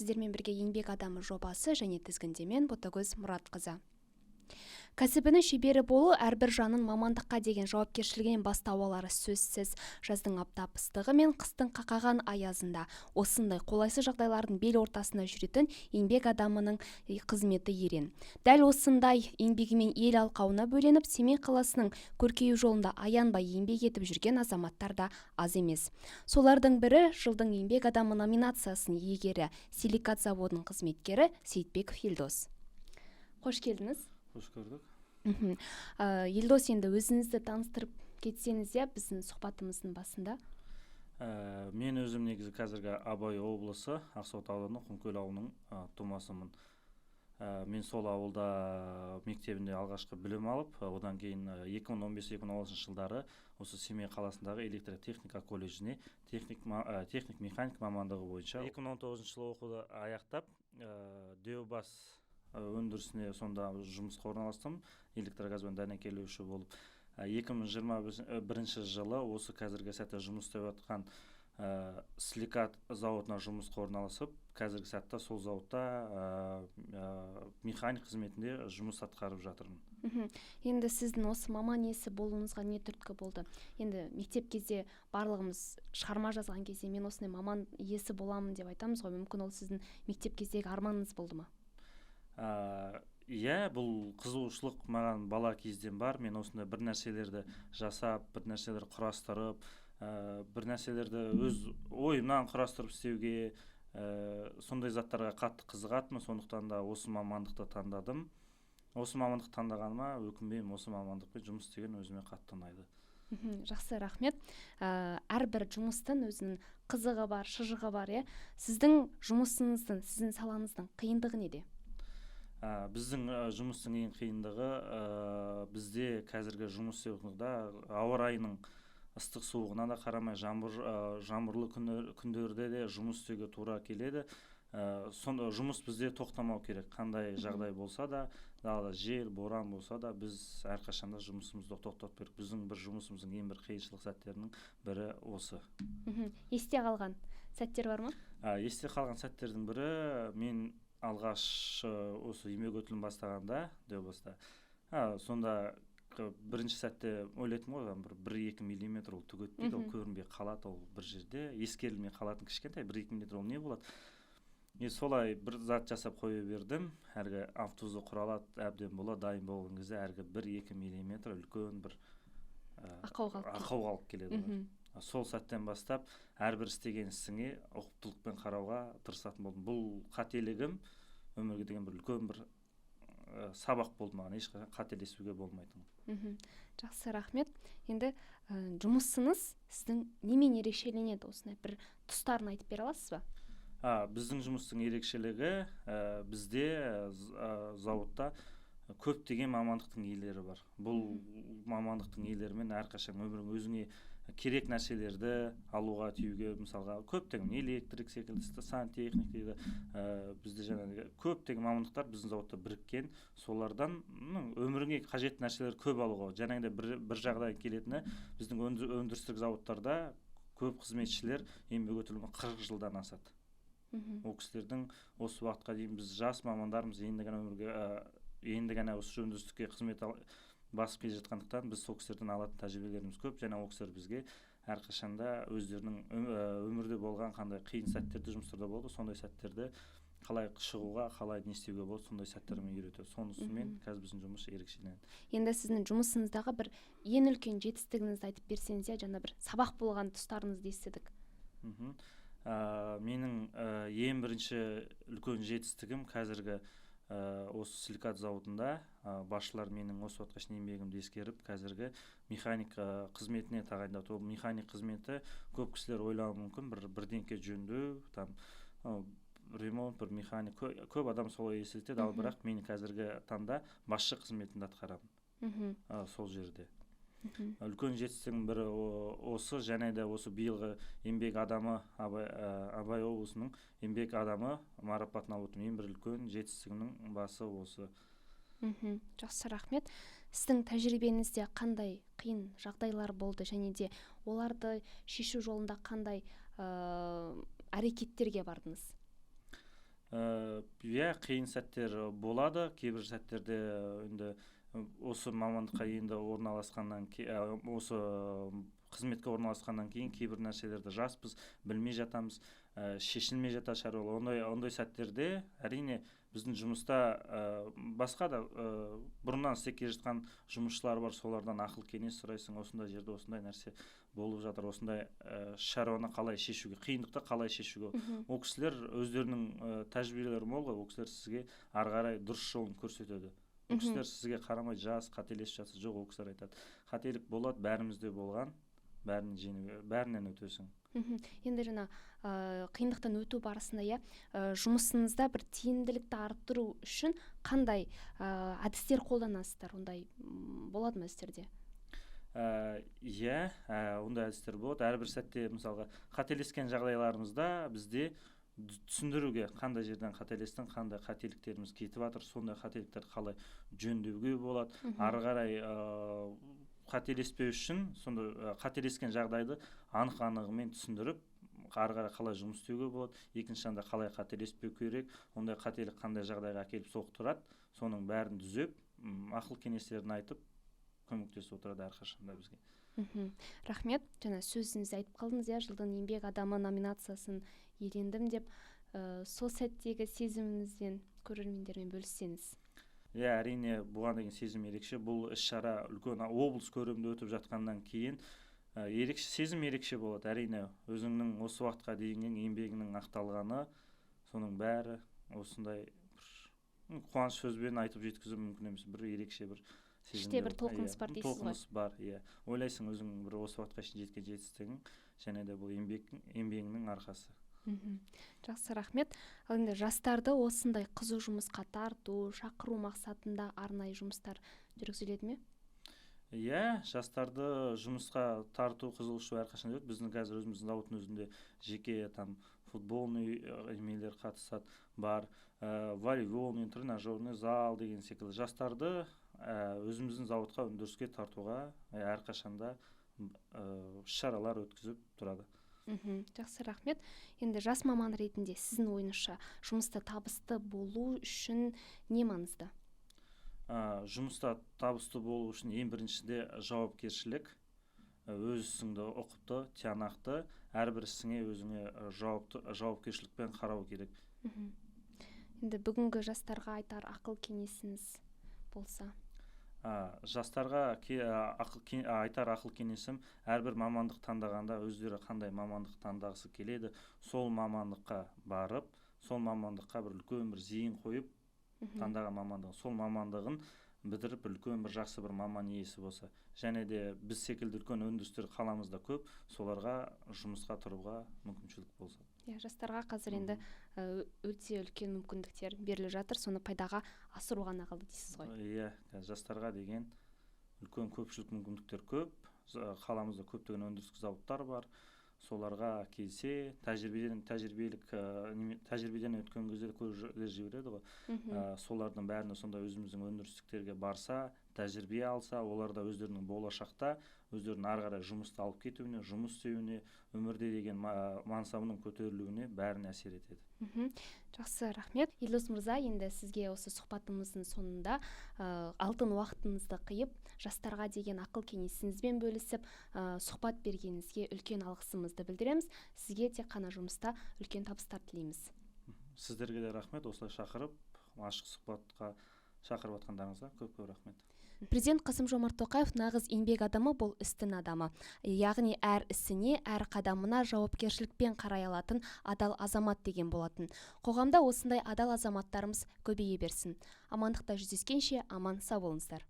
сіздермен бірге еңбек адамы жобасы және тізгіндемен Ботагөз Мұратқызы. Кәсібінің шебері болу әрбір жанын мамандыққа деген жауапкершілігінен бастау алары сөзсіз. Жаздың аптап ыстығы мен қыстың қақаған аязында осындай қолайсыз жағдайлардың бел ортасында жүретін еңбек адамының қызметі ерен. Дәл осындай еңбегімен ел алқауына бөленіп, Семей қаласының көркею жолында аянбай еңбек етіп жүрген азаматтар да аз емес. Солардың бірі жылдың еңбек адамы номинациясының иегері, силикат заводының қызметкері Сейітбеков Елдос. Қош келдіңіз. Қош көрдік. Елдос, енді өзіңізді таныстырып кетсеңіз, біздің сұхбатымыздың басында. Мен өзім негізі қазіргі Абай облысы, Ақсуат ауданы Құмкөл ауылының тумасымын. Мен сол ауылда мектебінде алғашқы білім алып, одан кейін 2015-2016 жылдары осы Семей қаласындағы электротехника колледжіне техник механик мамандығы бойынша 2019 жылы оқуды аяқтап, Деобас өндірісіне сонда жұмысқа орналастым, электрогазбен дәнекерлеуші болып. 2021 жылы осы қазіргі сәтте жұмыс істеп жатқан силикат зауытына жұмысқа орналасып, қазіргі сәтте сол зауытта механик қызметінде жұмыс атқарып жатырмын. Енді сіздің осы маман иесі болуыңызға не түрткі болды? Енді мектеп кезде барлығымыз шығарма жазған кезде мен осындай маман иесі боламын деп айтамыз ғой. Мүмкін ол сіздің мектеп кездегі арманыңыз болды ма? Бұл қызығушылық маған бала кезден бар. Мен осындай бір нәрселерді жасап, бір нәрселерді құрастырып, бір нәрселерді өз ойымнан құрастырып істеуге, сондай заттарға қатты қызығатынмын. Сондықтан да осы мамандықты таңдадым. Осы мамандықты таңдағаныма өкінбеймін. Осы мамандықпен жұмыс істеген өзіме қатты ұнайды. Жақсы, рахмет. Әрбір жұмыстың өзінің қызығы бар, шыжығы бар. Сіздің жұмысыңыздың, сіздің салаңыздың қиындығы неде? Біздің жұмыстың ең қиындығы, бізде қазіргі жұмыс істеуде ауа райының ыстық суығына да қарамай, жаңбырлы күндерде де жұмыс істеуге тура келеді. Сонда жұмыс бізде тоқтамау керек. Қандай жағдай болса да, далада жел, боран болса да, біз әрқашанда жұмысымызды тоқтатпау керек. Біздің бір жұмысымыздың ең бір қиыншылық сәттерінің бірі осы. Есте қалған сәттер бар ма? Есте қалған сәттердің бірі, мен алғаш осы еңбек өтілін бастағанда, сонда бірінші сәтте ойлайтын ғой, 1-2 миллиметр ол түк етпейді, ол көрінбей қалады, ол бір жерде ескерілмей қалатын кішкентай 1-2 миллиметр ол не болады? Солай бір зат жасап қойы бердім, әргі автобусы құралады, әбден болады, дайын болған кезде әргі 1-2 миллиметр үлкен бір ақау қалып келеді. Сол сәттен бастап әрбір істеген ісіңе ұқыптылықпен қарауға тырысатын болдым. Бұл қателігім өмірге деген бір үлкен бір сабақ болды маған, ешқашан қателесуге болмайтын. Жақсы, рахмет. Енді жұмысыңыз сіздің немен ерекшеленеді? Осындай бір тұстарын айтып бере аласыз ба? Біздің жұмыстың ерекшелігі, бізде зауытта көптеген мамандықтың иелері бар. Бұл мамандықтың иелерімен әрқашан өмірің өзіңе керек нәрселерді алуға тиюге, мысалға көптеген электрик секілді, сантехник дейді, бізде жаңағы көптеген мамандықтар біздің зауытта біріккен. Солардан өміріңе қажет нәрселер көп алуға. Жаңағыдай бір жағдай келетіні, біздің өндірістік зауыттарда көп қызметшілер еңбек өтілі 40 жылдан асады. Ол кісілердің осы уақытқа дейін біз жас мамандарымыз енді ғана осы өндірістікке қызмет басып келе жатқандықтан біз сол кісілерден алатын тәжірибелеріміз көп. Және ол кісілер бізге әрқашанда өздерінің өмірде болған қандай қиын сәттерде жұмыстарда болды, сондай сәттерді қалай шығуға, қалай не істеуге болады, сондай сәттермен үйретеді. Сонысымен қазір біздің жұмыс ерекшеленеді. Енді сіздің жұмысыңыздағы бір ең үлкен жетістігіңізді айтып берсеңіз, жаңа бір сабақ болған тұстарыңызды естідік. Менің ең бірінші үлкен жетістігім қазіргі осы силикат зауытында басшылар менің осы уақытқа шейін еңбегімді ескеріп, қазіргі механик қызметіне тағайындады. Ол механик қызметі көп кісілер ойлауы мүмкін, бірдеңке жөндеу, ремонт, бір механик, көп адам солай есептейді, ал бірақ мен қазіргі таңда басшы қызметінде атқарамын сол жерде. Үлкен жетістігім бірі осы, және де осы биылғы еңбек адамы, Абай облысының еңбек адамы марапатын алып отырмын. Ең бір үлкен жетістігімнің басы осы. Жақсы, рахмет. Сіздің тәжірибеңізде қандай қиын жағдайлар болды, және де оларды шешу жолында қандай әрекеттерге бардыңыз? Иә, қиын сәттер болады. Кейбір сәттерде енді осы мамандыққа енді осы қызметке орналасқаннан кейін кейбір нәрселерді жаспыз, білмей жатамыз, шешілмей жатар шаруалар. Ондай сәттерде әрине біздің жұмыста басқа да бұрыннан істеп келе жатқан жұмысшылар бар, солардан ақыл кеңес сұрайсың. Осындай жерде осындай нәрсе болып жатыр, осындай шаруаны қалай шешуге, қиындықты қалай шешуге. Ол кісілер өздерінің тәжірибелері мол ғой, ол кісілер сізге ары қарай дұрыс жолын көрсетеді. Ол кісілер сізге қарамай қателесіп жатса, жоқ, ол кісілер айтады, қателік болады, бәрімізде болған, бәрінен өтесің. Енді жаңа қиындықтан өту барысында жұмысыңызда бір тиімділікті арттыру үшін қандай әдістер қолданасыздар? Ондай болады ма сіздерде? Иә, ондай әдістер болады. Әрбір сәтте мысалға қателескен жағдайларымызда бізде түсіндіруге, қандай жерден қателестің, қандай қателіктеріміз кетіп жатыр, сондай қателіктерді қалай жөндеуге болады. Ары қарай қателеспеу үшін сонда қателескен жағдайды анық-анығымен түсіндіріп, ары қарай қалай жұмыс істеуге болады, екінші жағында қалай қателеспеу керек, ондай қателік қандай жағдайға әкеліп соқтырады, соның бәрін түзеп, ақыл кеңестерін айтып, көмектесіп отырады әрқашанда бізге. Рахмет. Жаңа сөзіңізде айтып қалдыңыз, жылдың еңбек адамы номинациясын иелендім деп, сол сәттегі сезіміңізден көрермендермен бөліссеңіз. Иә, әрине бұған деген сезім ерекше. Бұл іс-шара үлкен облыс көлемінде өтіп жатқаннан кейін сезім ерекше болады. Әрине өзіңнің осы уақытқа дейінгі еңбегінің ақталғаны, соның бәрі осындай қуаныш сөзбен айтып жеткізу мүмкін емес. Бір ерекше бір сезім. Іште бір толқыныс бар дейсіз ғой. Толқыныс бар, иә. Ойлайсың өзің бір осы уақытқа шейін жеткен жетістігің, және де бұл еңбегіңнің арқасы. Жақсы, рахмет. Ал енді жастарды осындай қызу жұмысқа тарту, шақыру мақсатында арнайы жұмыстар жүргізіледі ме? Иә, жастарды жұмысқа тарту қызығушылығы әрқашан жоқ. Біздің қазір өзіміздің зауыттың өзінде жеке футболный емелер қатысады, бар, волейболный, тренажерный зал деген секілді. Жастарды өзіміздің зауытқа өндіріске тартуға әрқашанда шаралар өткізіп тұрады. Жақсы, рахмет. Енді жас маман ретінде сіздің ойыңызша жұмыста табысты болу үшін не маңызды? Жұмыста табысты болу үшін ең біріншіде жауапкершілік, өз ісіңді ұқыпты, тиянақты, әрбір ісіңе өзіңе жауапкершілікпен қарау керек. Енді бүгінгі жастарға айтар ақыл кеңесіңіз болса? Жастарға айтар ақыл кеңесім, әрбір мамандық таңдағанда өздері қандай мамандық таңдағысы келеді, сол мамандыққа барып, сол мамандыққа бір үлкен бір зейін қойып, таңдаған мамандығын, сол мамандығын бітіріп, үлкен бір жақсы бір маман иесі болса, және де біз секілді үлкен өндірістер қаламызда көп, соларға жұмысқа тұруға мүмкіншілік болса. Жастарға қазір енді өте үлкен мүмкіндіктер беріліп жатыр, соны пайдаға асыру ғана қалды дейсіз ғой? Иә, жастарға деген үлкен көпшілік мүмкіндіктер көп. Қаламызда көптеген өндірістік зауыттар бар. Соларға келсе, тәжірибеден өткен кезде көзі жібереді ғой. Солардың бәріне сонда өзіміздің өндірістіктерге барса, тәжірибе алса, олар да өздерінің болашақта өздерінің ары қарай жұмысты алып кетуіне, жұмыс істеуіне, өмірде деген мансабының көтерілуіне бәріне әсер етеді. Жақсы, рахмет. Елдос мырза, енді сізге осы сұхбатымыздың соңында алтын уақытыңызды қиып, жастарға деген ақыл кеңесіңізбен бөлісіп, сұхбат бергеніңізге үлкен алғысымызды білдіреміз. Сізге тек қана жұмыста үлкен табыстар тілейміз. Сіздерге де рахмет, осылай шақырып, ашық сұхбатқа шақырып жатқандарыңызға көп рахмет. Президент Қасым-Жомарт Тоқаев нағыз еңбек адамы, бұл істің адамы. Яғни әр ісіне, әр қадамына жауапкершілікпен қарай алатын адал азамат деген болатын. Қоғамда осындай адал азаматтарымыз көбейе берсін. Амандықта жүздескенше аман сау болыңыздар.